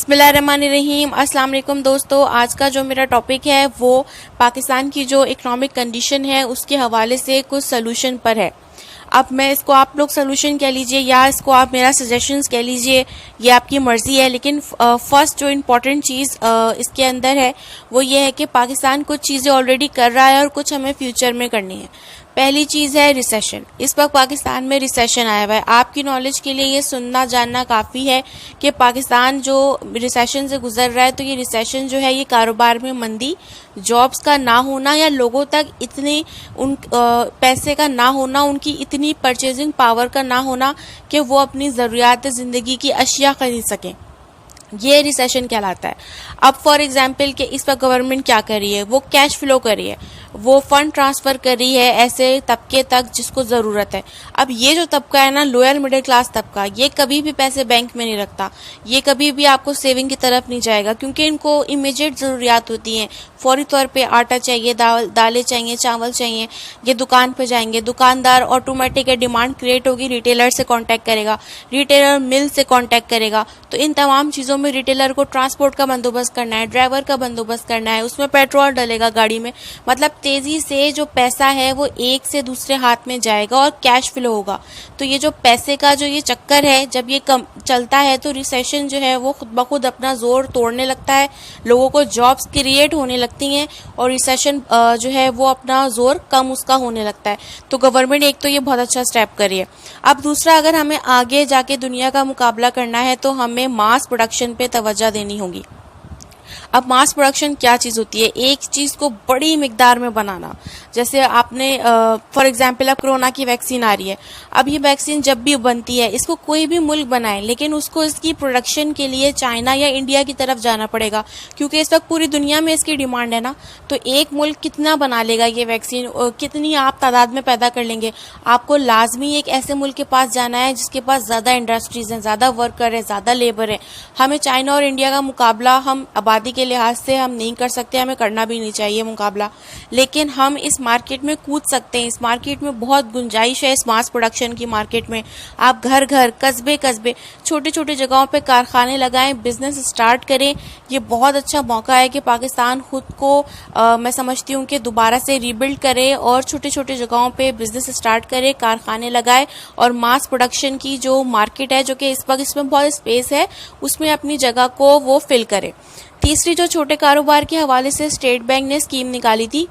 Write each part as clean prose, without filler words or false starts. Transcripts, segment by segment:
बिस्मिल्लाहिर्रहमानिर्रहीम। अस्सलाम वालेकुम दोस्तों, आज का जो मेरा टॉपिक है वो पाकिस्तान की जो इकोनॉमिक कंडीशन है उसके हवाले से कुछ सोल्यूशन पर है। अब मैं इसको आप लोग सोल्यूशन कह लीजिए या इसको आप मेरा सजेशंस कह लीजिए, ये आपकी मर्जी है। लेकिन फर्स्ट जो इम्पोर्टेंट चीज़ इसके अंदर है वो ये है कि पाकिस्तान कुछ चीज़ें ऑलरेडी कर रहा है और कुछ हमें फ्यूचर में करनी है। पहली चीज़ है रिसेशन। इस वक्त पाकिस्तान में रिसेशन आया हुआ है। आपकी नॉलेज के लिए ये सुनना जानना काफ़ी है कि पाकिस्तान जो रिसेशन से गुजर रहा है, तो ये रिसेशन जो है ये कारोबार में मंदी, जॉब्स का ना होना या लोगों तक इतनी पैसे का ना होना, उनकी इतनी परचेजिंग पावर का ना होना कि वो अपनी ज़रूरियात ज़िंदगी की अशिया खरीद सकें, ये रिसेशन कहलाता है। अब फॉर एग्जाम्पल कि इस पर गवर्नमेंट क्या कर रही है, वो कैश फ्लो कर रही है, वो फंड ट्रांसफ़र कर रही है ऐसे तबके तक जिसको ज़रूरत है। अब ये जो तबका है ना, लोअर मिडिल क्लास तबका, ये कभी भी पैसे बैंक में नहीं रखता, ये कभी भी आपको सेविंग की तरफ नहीं जाएगा, क्योंकि इनको इमीडिएट ज़रूरियात होती हैं। फौरी तौर पे आटा चाहिए, दालें चाहिए, चावल चाहिए, ये दुकान पे जाएंगे, दुकानदार ऑटोमेटिक डिमांड क्रिएट होगी, रिटेलर से कांटेक्ट करेगा, रिटेलर मिल से कांटेक्ट करेगा। तो इन तमाम चीज़ों में रिटेलर को ट्रांसपोर्ट का बंदोबस्त करना है, ड्राइवर का बंदोबस्त करना है, उसमें पेट्रोल डलेगा गाड़ी में, मतलब तेज़ी से जो पैसा है वो एक से दूसरे हाथ में जाएगा और कैश फ्लो होगा। तो ये जो पैसे का जो ये चक्कर है, जब ये कम चलता है तो रिसेशन जो है वो खुद ब खुद अपना जोर तोड़ने लगता है, लोगों को जॉब्स क्रिएट होने लगती हैं और रिसेशन जो है वो अपना जोर कम उसका होने लगता है। तो गवर्नमेंट एक तो ये बहुत अच्छा स्टेप कर रही है। अब दूसरा, अगर हमें आगे जाके दुनिया का मुकाबला करना है तो हमें मास प्रोडक्शन पे तवज्जो देनी होगी। अब मास प्रोडक्शन क्या चीज़ होती है? एक चीज़ को बड़ी मिकदार में बनाना। जैसे आपने फॉर एग्जांपल अब कोरोना की वैक्सीन आ रही है। अब ये वैक्सीन जब भी बनती है, इसको कोई भी मुल्क बनाए, लेकिन उसको इसकी प्रोडक्शन के लिए चाइना या इंडिया की तरफ जाना पड़ेगा, क्योंकि इस वक्त पूरी दुनिया में इसकी डिमांड है ना। तो एक मुल्क कितना बना लेगा ये वैक्सीन, कितनी आप तादाद में पैदा कर लेंगे? आपको लाजमी एक ऐसे मुल्क के पास जाना है जिसके पास ज़्यादा इंडस्ट्रीज़ हैं, ज़्यादा वर्कर है, ज़्यादा लेबर है। हमें चाइना और इंडिया का मुकाबला हम आबादी के लिहाज से हम नहीं कर सकते, हमें करना भी नहीं चाहिए मुकाबला, लेकिन हम इस मार्केट में कूद सकते हैं। इस मार्केट में बहुत गुंजाइश है, इस मास प्रोडक्शन की मार्केट में। आप घर घर, कस्बे कस्बे, छोटे छोटे जगहों पे कारखाने लगाएं, बिजनेस स्टार्ट करें। ये बहुत अच्छा मौका है कि पाकिस्तान खुद को मैं समझती हूँ कि दोबारा से रीबिल्ड करे और छोटे छोटे जगहों पे बिजनेस स्टार्ट करे, कारखाने लगाए और मास प्रोडक्शन की जो मार्केट है, जो कि इस वक्त इसमें बहुत स्पेस है, उसमें अपनी जगह को वो फिल करे। तीसरी जो छोटे कारोबार के हवाले से स्टेट बैंक ने स्कीम निकाली थी,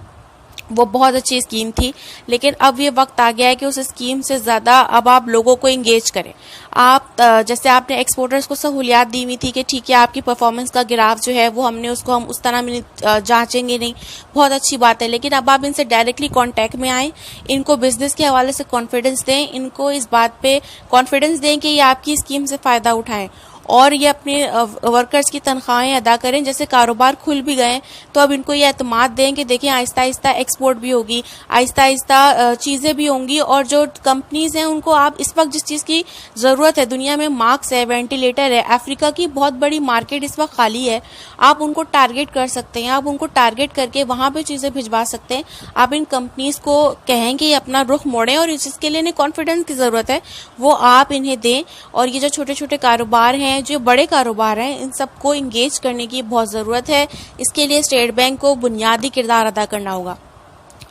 वो बहुत अच्छी स्कीम थी, लेकिन अब ये वक्त आ गया है कि उस स्कीम से ज़्यादा अब आप लोगों को इंगेज करें। आप जैसे आपने एक्सपोर्टर्स को सहूलियात दी हुई थी कि ठीक है आपकी परफॉर्मेंस का ग्राफ जो है वो हमने उसको हम उस तरह में जांचेंगे नहीं, बहुत अच्छी बात है, लेकिन अब आप इनसे डायरेक्टली कांटेक्ट में आएँ, इनको बिजनेस के हवाले से कॉन्फिडेंस दें, इनको इस बात पे कॉन्फिडेंस दें कि ये आपकी स्कीम से फ़ायदा उठाएं और ये अपने वर्कर्स की तनख्वाहें अदा करें। जैसे कारोबार खुल भी गए तो अब इनको ये एतमाद दें कि देखिए आहिस्ता आहिस्ता एक्सपोर्ट भी होगी, आहिस्ता आहिस्ता चीज़ें भी होंगी, और जो कंपनीज़ हैं उनको आप इस वक्त जिस चीज़ की ज़रूरत है, दुनिया में मास्क है, वेंटिलेटर है, अफ्रीका की बहुत बड़ी मार्केट इस वक्त खाली है, आप उनको टारगेट कर सकते हैं, आप उनको टारगेट करके वहाँ पर चीज़ें भिजवा सकते हैं। आप इन कंपनीज़ को कहें कि अपना रुख मोड़ें और जिसके लिए इन्हें कॉन्फिडेंस की ज़रूरत है वो आप इन्हें दें। और ये जो छोटे छोटे कारोबार हैं, जो बड़े कारोबार हैं, इन सबको इंगेज करने की बहुत ज़रूरत है। इसके लिए स्टेट बैंक को बुनियादी किरदार अदा करना होगा।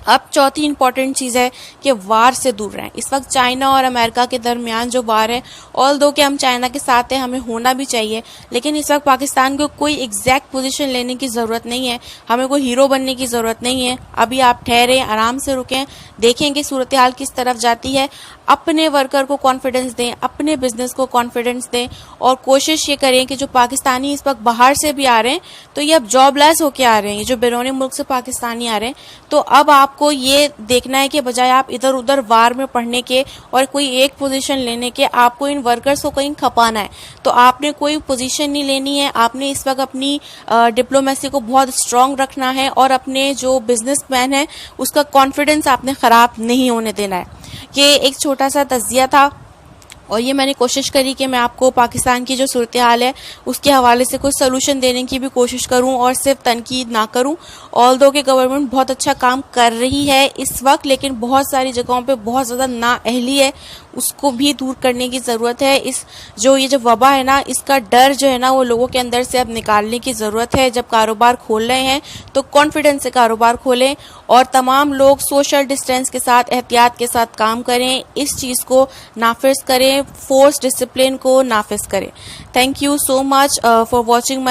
अब चौथी इंपॉर्टेंट चीज़ है कि वार से दूर रहें। इस वक्त चाइना और अमेरिका के दरमियान जो वार है, ऑल दो कि हम चाइना के साथ हैं, हमें होना भी चाहिए, लेकिन इस वक्त पाकिस्तान को कोई एग्जैक्ट पोजीशन लेने की ज़रूरत नहीं है, हमें कोई हीरो बनने की ज़रूरत नहीं है। अभी आप ठहरें, आराम से रुकें, देखें कि सूरत हाल किस तरफ जाती है। अपने वर्कर को कॉन्फिडेंस दें, अपने बिजनेस को कॉन्फिडेंस दें और कोशिश ये करें कि जो पाकिस्तानी इस वक्त बाहर से भी आ रहे हैं तो ये अब जॉबलेस होके आ रहे हैं, ये जो बैरूनी मुल्क से पाकिस्तानी आ रहे हैं, तो अब आपको ये देखना है कि बजाय आप इधर उधर वार में पढ़ने के और कोई एक पोजीशन लेने के, आपको इन वर्कर्स को कहीं खपाना है। तो आपने कोई पोजीशन नहीं लेनी है, आपने इस वक्त अपनी डिप्लोमेसी को बहुत स्ट्रांग रखना है और अपने जो बिजनेसमैन है उसका कॉन्फिडेंस आपने ख़राब नहीं होने देना है। ये एक छोटा सा तज़किया था और ये मैंने कोशिश करी कि मैं आपको पाकिस्तान की जो सूरत हाल है उसके हवाले से कुछ सोल्यूशन देने की भी कोशिश करूं और सिर्फ तनकीद ना करूं। ऑल्दो कि गवर्नमेंट बहुत अच्छा काम कर रही है इस वक्त, लेकिन बहुत सारी जगहों पे बहुत ज़्यादा नाअहली है, उसको भी दूर करने की ज़रूरत है। ये जो वबा है ना, इसका डर जो है ना वो लोगों के अंदर से अब निकालने की ज़रूरत है। जब कारोबार खोल रहे हैं तो कॉन्फिडेंस से कारोबार खोलें और तमाम लोग सोशल डिस्टेंस के साथ, एहतियात के साथ काम करें, इस चीज़ को नाफिज करें, फोर्स डिसिप्लिन को नाफिज करें। Thank you so much for watching my